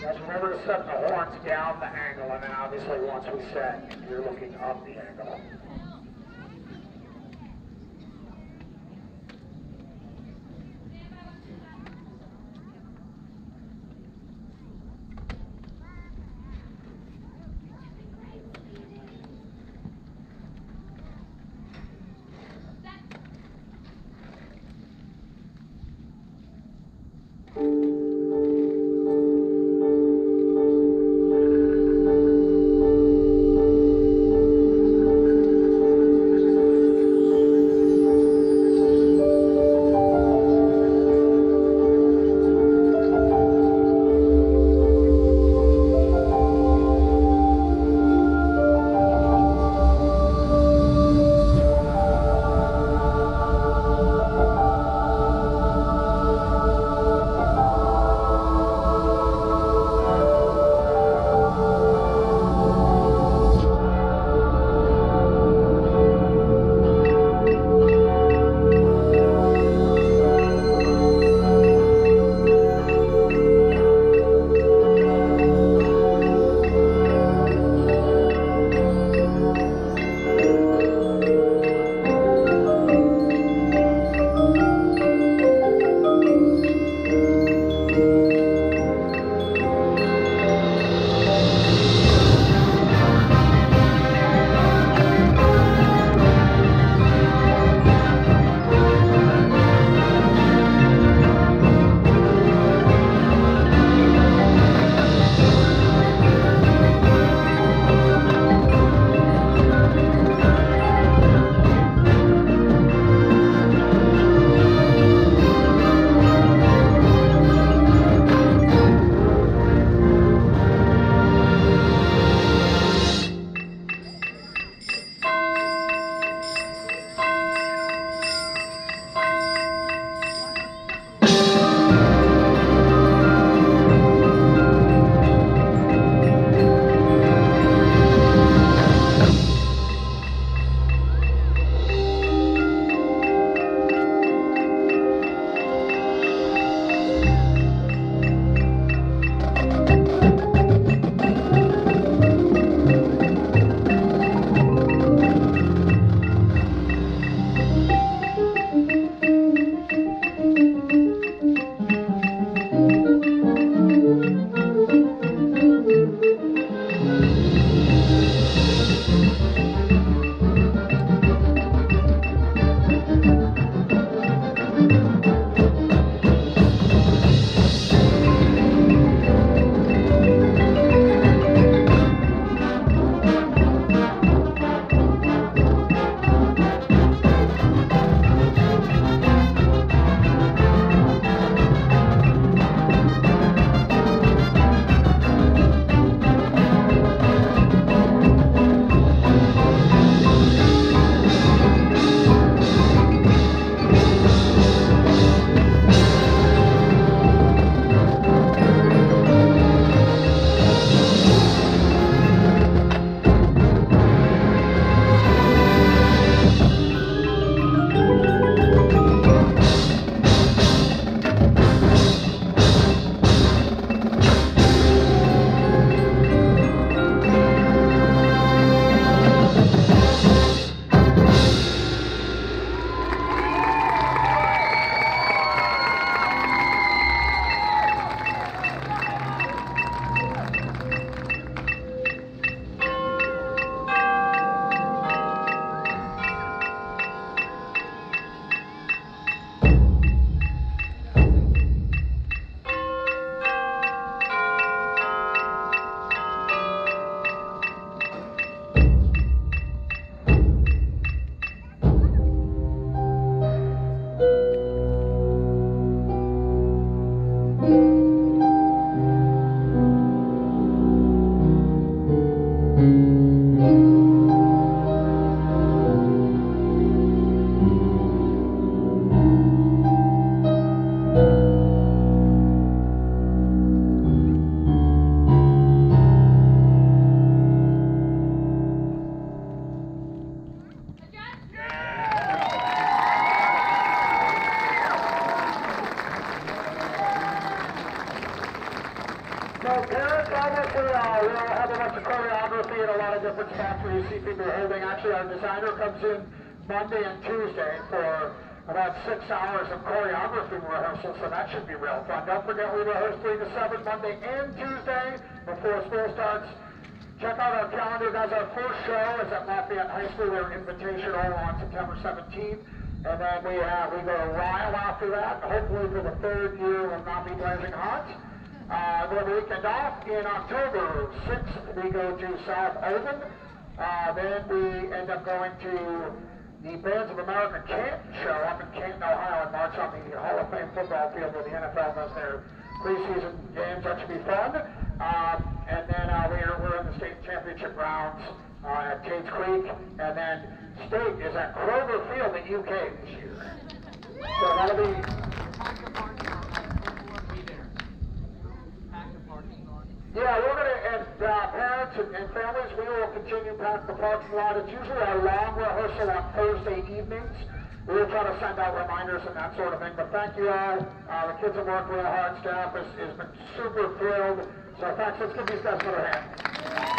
Guys, remember to set the horns down the angle, and then obviously once we set, you're looking up the angle. So parents, obviously, we'll have a bunch of choreography and a lot of different spots where you see people holding. Actually, our designer comes in Monday and Tuesday for about 6 hours of choreography rehearsal, so that should be real fun. Don't forget, we rehearse 3 to 7 Monday and Tuesday before school starts. Check out our calendar, guys. Our first show is at Lafayette High School. They're invitational on September 17th. And then we go a while after that. Hopefully for the 3rd year will not be blazing hot. We have a weekend off. In October 6th, we go to South Oven. Then we end up going to the Bands of America Canton show up in Canton, Ohio in March on the Hall of Fame football field where the NFL does their preseason games. That should be fun. And then we're in the state championship rounds at Tate's Creek. And then state is at Kroger Field in UK this year. So that'll be... Yeah, we're going to, and parents and families, we will continue pack the parking lot. It's usually a long rehearsal on Thursday evenings. We will try to send out reminders and that sort of thing. But thank you all. The kids have worked real hard. Staff has been super thrilled. So thanks. Let's give these guys another hand.